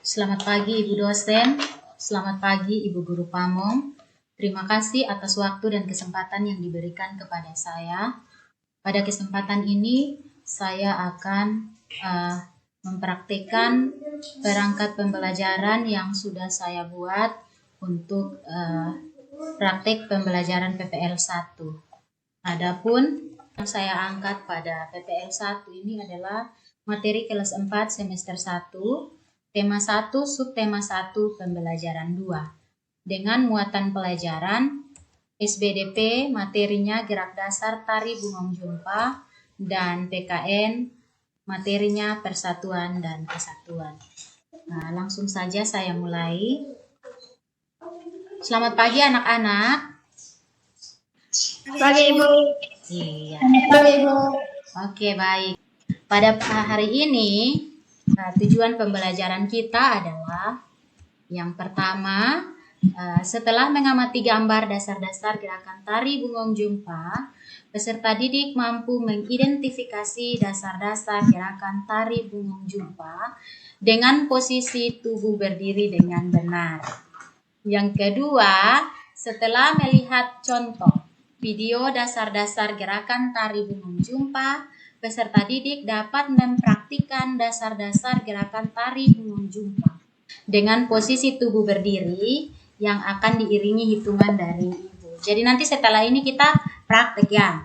Selamat pagi Ibu dosen, selamat pagi Ibu guru Pamong. Terima kasih atas waktu dan kesempatan yang diberikan kepada saya. Pada kesempatan ini saya akan mempraktikkan perangkat pembelajaran yang sudah saya buat untuk praktik pembelajaran PPL 1. Adapun yang saya angkat pada PPL 1 ini adalah materi kelas 4 semester 1, tema 1, subtema 1, pembelajaran 2. Dengan muatan pelajaran SBDP, materinya gerak dasar tari bungong jumpa, dan PKN, materinya persatuan dan kesatuan. Nah, langsung saja saya mulai. Selamat pagi anak-anak. Pagi Ibu. Iya. Pagi Ibu. Oke, baik. Pada hari ini, tujuan pembelajaran kita adalah yang pertama, setelah mengamati gambar dasar-dasar gerakan tari bungong jumpa, peserta didik mampu mengidentifikasi dasar-dasar gerakan tari bungong jumpa dengan posisi tubuh berdiri dengan benar. Yang kedua, setelah melihat contoh video dasar-dasar gerakan tari bungong jumpa, peserta didik dapat mempraktikkan dasar-dasar gerakan tari bungong jumpa dengan posisi tubuh berdiri yang akan diiringi hitungan dari Ibu. Jadi nanti setelah ini kita praktek ya.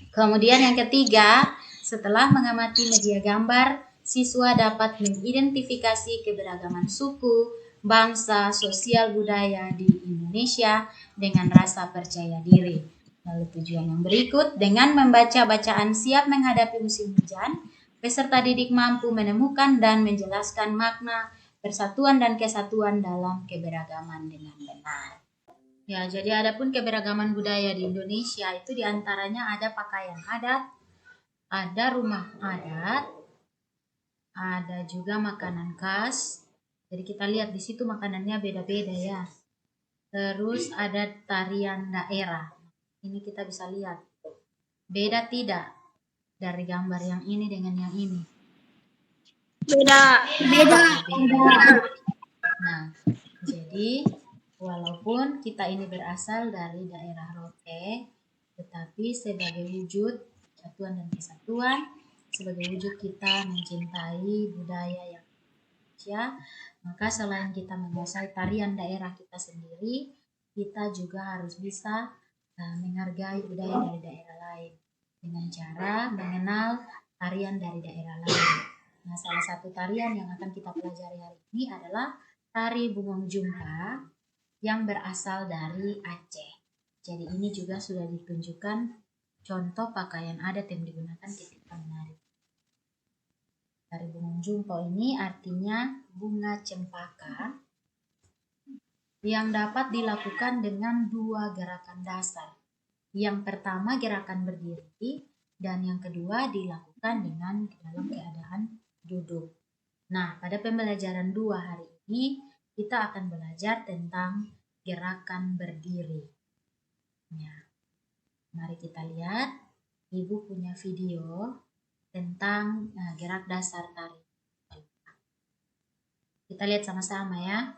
Kemudian yang ketiga, setelah mengamati media gambar, siswa dapat mengidentifikasi keberagaman suku, bangsa, sosial budaya di Indonesia dengan rasa percaya diri. Lalu tujuan yang berikut, dengan membaca bacaan siap menghadapi musim hujan, peserta didik mampu menemukan dan menjelaskan makna persatuan dan kesatuan dalam keberagaman dengan benar. Ya, jadi adapun keberagaman budaya di Indonesia itu diantaranya ada pakaian adat, ada rumah adat, ada juga makanan khas. Jadi kita lihat di situ makanannya beda-beda ya. Terus ada tarian daerah. Ini kita bisa lihat. Beda tidak dari gambar yang ini dengan yang ini? Beda. Nah, jadi walaupun kita ini berasal dari daerah Rote, tetapi sebagai wujud persatuan dan kesatuan, sebagai wujud kita mencintai budaya yang Indonesia, maka selain kita menguasai tarian daerah kita sendiri, kita juga harus bisa menghargai budaya dari daerah lain dengan cara mengenal tarian dari daerah lain. Nah, salah satu tarian yang akan kita pelajari hari ini adalah tari bungong jumpa yang berasal dari Aceh. Jadi ini juga sudah ditunjukkan contoh pakaian adat yang digunakan ketika menari. Tari bungong jumpa ini artinya bunga cempaka yang dapat dilakukan dengan dua gerakan dasar. Yang pertama gerakan berdiri dan yang kedua dilakukan dengan dalam keadaan duduk. Nah, pada pembelajaran 2 hari ini kita akan belajar tentang gerakan berdiri. Ya. Mari kita lihat, Ibu punya video tentang gerak dasar tari. Kita lihat sama-sama ya.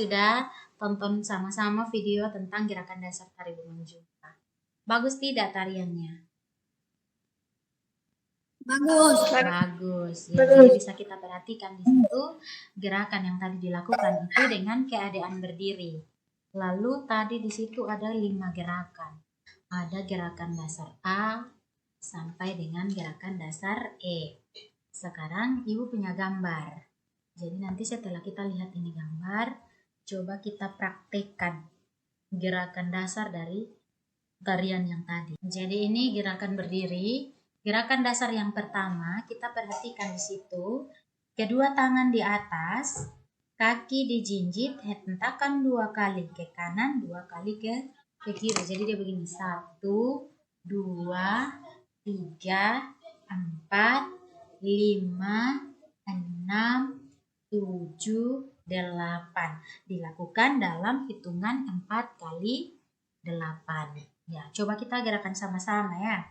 sudah tonton sama-sama video tentang gerakan dasar tari bunga jumpa. Bagus tidak tariannya? Bagus. Bagus. Ya, jadi bisa kita perhatikan di situ gerakan yang tadi dilakukan itu dengan keadaan berdiri. Lalu tadi di situ ada 5 gerakan. Ada gerakan dasar A sampai dengan gerakan dasar E. Sekarang Ibu punya gambar. Jadi nanti setelah kita lihat ini gambar, coba kita praktekkan gerakan dasar dari tarian yang tadi. Jadi ini gerakan berdiri. Gerakan dasar yang pertama, kita perhatikan di situ, kedua tangan di atas, kaki dijinjit, hentakan 2 kali ke kanan, 2 kali ke kiri. Jadi dia begini, 1, 2, 3, 4, 5, 6, 7, 8. Dilakukan dalam hitungan 4 kali 8. Ya, coba kita gerakan sama-sama ya.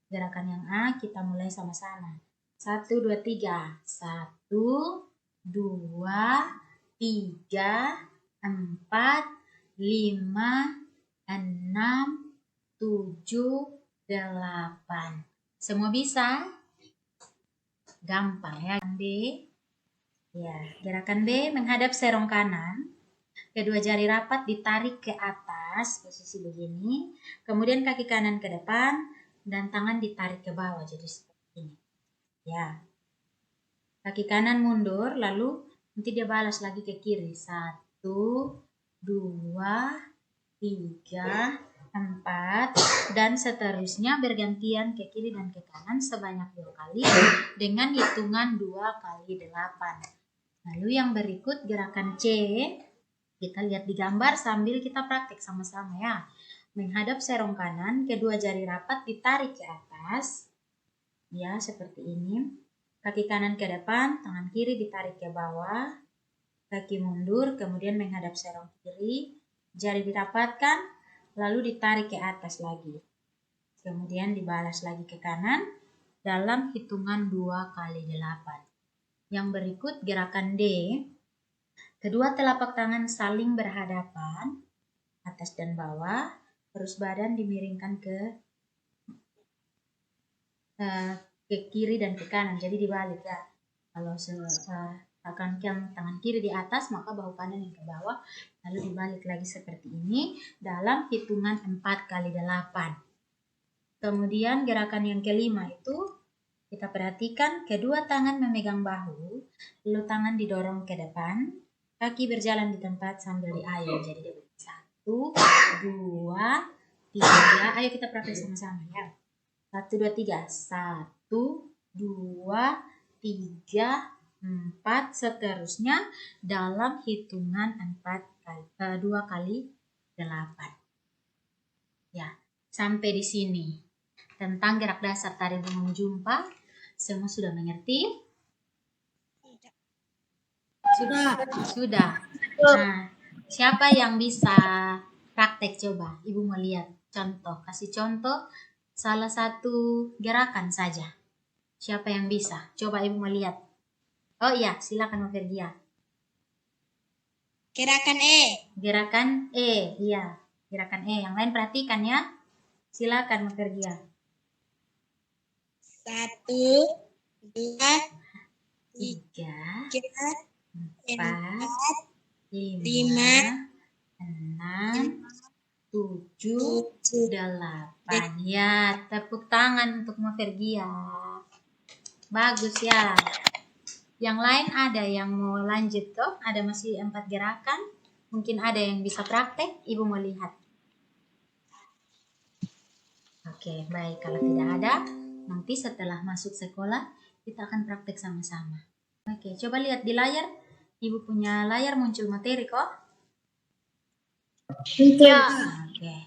Gerakan yang A kita mulai sama-sama. 1, 2, 3. 1, 2, 3, 4, 5, 6, 7, 8. Semua bisa? Gampang ya. B. Ya, gerakan B menghadap serong kanan. Kedua jari rapat ditarik ke atas, posisi begini. Kemudian kaki kanan ke depan dan tangan ditarik ke bawah, jadi seperti ini. Ya. Kaki kanan mundur, lalu nanti dia balas lagi ke kiri. 1, 2, 3, 4, dan seterusnya bergantian ke kiri dan ke kanan sebanyak 2 kali dengan hitungan 2 kali 8. Lalu yang berikut gerakan C, kita lihat di gambar sambil kita praktek sama-sama ya. Menghadap serong kanan, kedua jari rapat ditarik ke atas. Ya, seperti ini. Kaki kanan ke depan, tangan kiri ditarik ke bawah. Kaki mundur, kemudian menghadap serong kiri. Jari dirapatkan, lalu ditarik ke atas lagi. Kemudian dibalas lagi ke kanan dalam hitungan 2 kali 8. Yang berikut gerakan D. Kedua telapak tangan saling berhadapan, atas dan bawah. Terus badan dimiringkan ke kiri dan ke kanan, jadi dibalik ya. Kalau akan tangan kiri di atas, maka bahu kanan yang ke bawah, lalu dibalik lagi seperti ini dalam hitungan 4 kali 8. Kemudian gerakan yang kelima itu kita perhatikan kedua tangan memegang bahu, lalu tangan didorong ke depan, kaki berjalan di tempat sambil diayun. Jadi dia 1, 2, 3. Ayo kita praktek sama-sama ya. 1, 2, 3. 1, 2, 3, 4, seterusnya dalam hitungan 2 kali 8. Ya, sampai di sini tentang gerak dasar tari bunga jumpa. Semua sudah mengerti? Sudah. Nah, siapa yang bisa praktek coba? Ibu mau lihat contoh, kasih contoh salah satu gerakan saja. Siapa yang bisa? Coba Ibu mau lihat. Oh iya, silakan Mavergia. Gerakan E. Gerakan E, iya. Gerakan E. Yang lain perhatikan ya. Silakan Mavergia. 1, 2, 3, 4, 5, 6, 7, 8. Ya, tepuk tangan untuk Mavergia. Bagus ya. Yang lain ada yang mau lanjut toh? Ada masih 4 gerakan. Mungkin ada yang bisa praktek. Ibu mau lihat. Oke, baik. Kalau tidak ada, nanti setelah masuk sekolah kita akan praktek sama-sama. Oke, coba lihat di layar. Ibu punya layar muncul materi kok? Ya. Oke.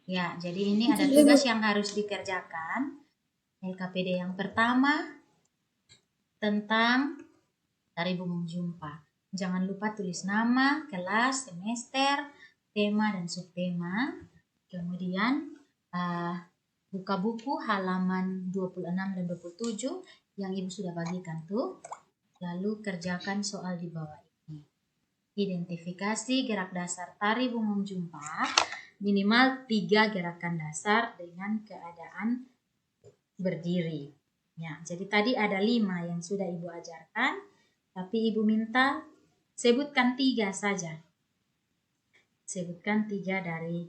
Ya, jadi ini ada tugas yang harus dikerjakan. LKPD yang pertama tentang tari bunga jumpa. Jangan lupa tulis nama, kelas, semester, tema, dan subtema. Kemudian buka buku halaman 26 dan 27 yang Ibu sudah bagikan tuh. Lalu kerjakan soal di bawah ini. Identifikasi gerak dasar tari bungong jumpa, minimal 3 gerakan dasar dengan keadaan berdiri. Ya, jadi tadi ada 5 yang sudah Ibu ajarkan, tapi Ibu minta sebutkan 3 saja. Sebutkan 3 dari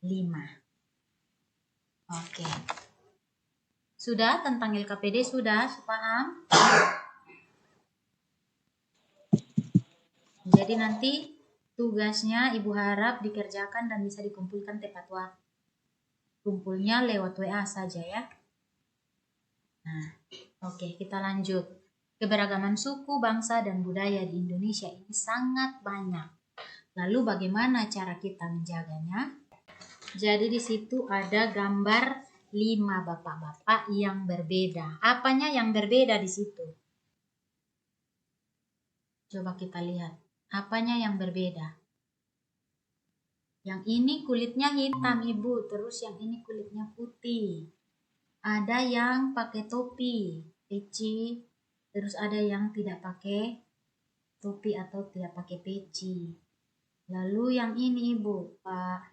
5. Oke. Sudah tentang LKPD sudah paham? Jadi nanti tugasnya Ibu harap dikerjakan dan bisa dikumpulkan tepat waktu. Kumpulnya lewat WA saja ya. Nah, oke, kita lanjut. Keberagaman suku, bangsa, dan budaya di Indonesia ini sangat banyak. Lalu bagaimana cara kita menjaganya? Jadi di situ ada gambar 5 bapak-bapak yang berbeda. Apanya yang berbeda di situ? Coba kita lihat. Apanya yang berbeda? Yang ini kulitnya hitam, Ibu. Terus yang ini kulitnya putih. Ada yang pakai topi, peci. Terus ada yang tidak pakai topi atau tidak pakai peci. Lalu yang ini Ibu, Pak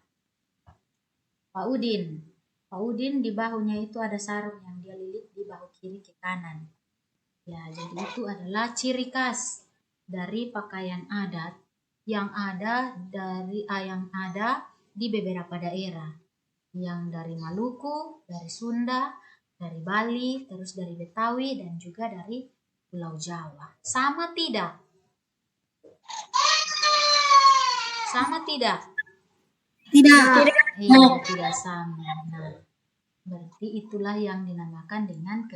Udin. Pak Udin di bahunya itu ada sarung yang dia lilit di bahu kiri ke kanan. Ya, jadi itu adalah ciri khas dari pakaian adat yang ada di beberapa daerah. Yang dari Maluku, dari Sunda, dari Bali, terus dari Betawi, dan juga dari Pulau Jawa. Sama tidak? Sama tidak? Tidak. Iya, tidak sama. Nah, berarti itulah yang dinamakan dengan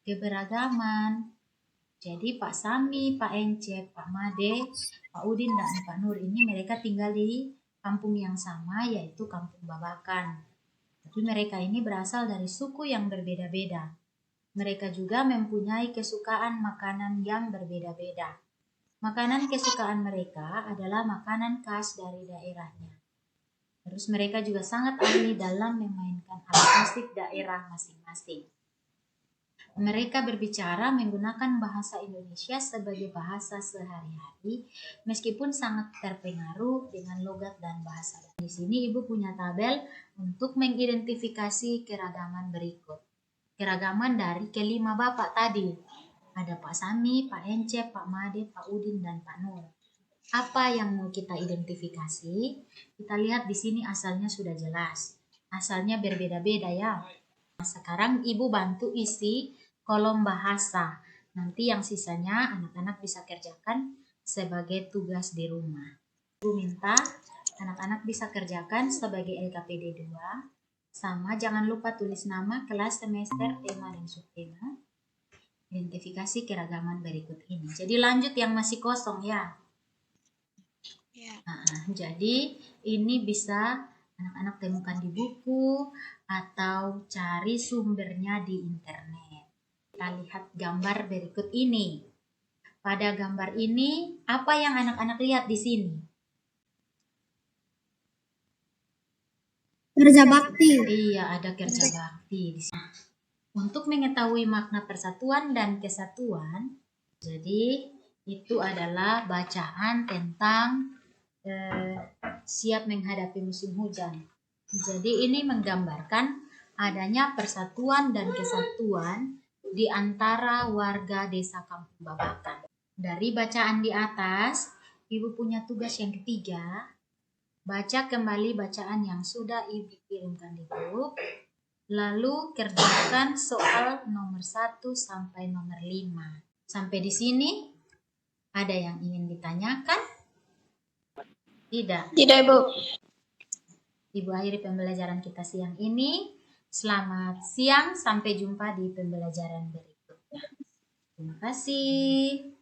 keberagaman. Jadi Pak Sami, Pak Encep, Pak Made, Pak Udin, dan Pak Nur ini mereka tinggal di kampung yang sama, yaitu Kampung Babakan. Tapi mereka ini berasal dari suku yang berbeda-beda. Mereka juga mempunyai kesukaan makanan yang berbeda-beda. Makanan kesukaan mereka adalah makanan khas dari daerahnya. Terus mereka juga sangat ahli dalam memainkan alat musik daerah masing-masing. Mereka berbicara menggunakan bahasa Indonesia sebagai bahasa sehari-hari, meskipun sangat terpengaruh dengan logat dan bahasa. Di sini Ibu punya tabel untuk mengidentifikasi keragaman berikut. Keragaman dari kelima bapak tadi. Ada Pak Sami, Pak Encep, Pak Made, Pak Udin, dan Pak Nur. Apa yang mau kita identifikasi? Kita lihat di sini asalnya sudah jelas. Asalnya berbeda-beda ya. Nah, sekarang Ibu bantu isi kolom bahasa. Nanti yang sisanya anak-anak bisa kerjakan sebagai tugas di rumah. Ibu minta anak-anak bisa kerjakan sebagai LKPD 2. Sama jangan lupa tulis nama, kelas, semester, tema, dan subtema. Identifikasi keragaman berikut ini. Jadi lanjut yang masih kosong ya. Jadi ini bisa anak-anak temukan di buku atau cari sumbernya di internet. Kita lihat gambar berikut ini. Pada gambar ini, apa yang anak-anak lihat di sini? Kerja bakti. Iya, ada kerja bakti di sini. Untuk mengetahui makna persatuan dan kesatuan, jadi itu adalah bacaan tentang siap menghadapi musim hujan. Jadi ini menggambarkan adanya persatuan dan kesatuan di antara warga desa Kampung Babakan. Dari bacaan di atas, Ibu punya tugas yang ketiga. Baca kembali bacaan yang sudah Ibu kirimkan di grup. Lalu kerjakan soal nomor 1 sampai nomor 5. Sampai di sini ada yang ingin ditanyakan? Tidak. Tidak, Ibu. Ibu akhiri pembelajaran kita siang ini. Selamat siang, sampai jumpa di pembelajaran berikutnya. Terima kasih.